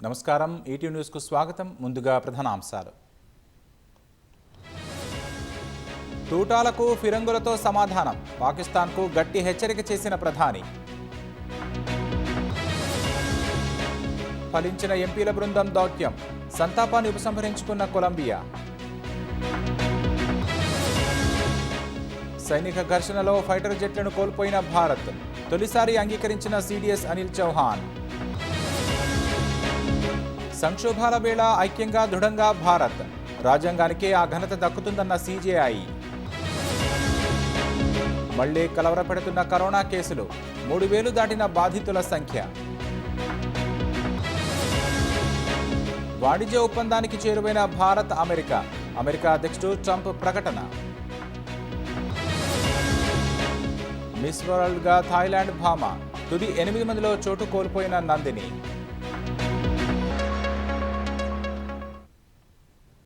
నమస్కారం ETV news కు స్వాగతం. ముందుగా ప్రధానాంశాలు. తూటాలకు ఫిరంగులతో సమాధానం. పాకిస్తాన్కు గట్టి హెచ్చరిక చేసిన ప్రధాని. ఫలించిన ఎంపీల బృందం దౌత్యం. సంతాపాన్ని ఉపసంహరించుకున్న కొలంబియా. సైనిక ఘర్షణలో ఫైటర్ జెట్లను కోల్పోయిన భారత్. తొలిసారి అంగీకరించిన సిడిఎస్ అనిల్ చౌహాన్. సంక్షోభాల వేళ ఐక్యంగా దృఢంగా భారత్. రాజ్యాంగానికే ఆ ఘనత దక్కుతుందన్న సిజేఐ. మళ్లీ కలవరపెడుతున్న కరోనా కేసులు. 3,000 దాటిన బాధితుల సంఖ్య. వాణిజ్య ఒప్పందానికి చేరువైన భారత్ అమెరికా. అమెరికా అధ్యక్షుడు ట్రంప్ ప్రకటన. మిస్ వరల్డ్గా థాయిలాండ్ భామ. తుది 8 మందిలో చోటు కోల్పోయిన నందిని.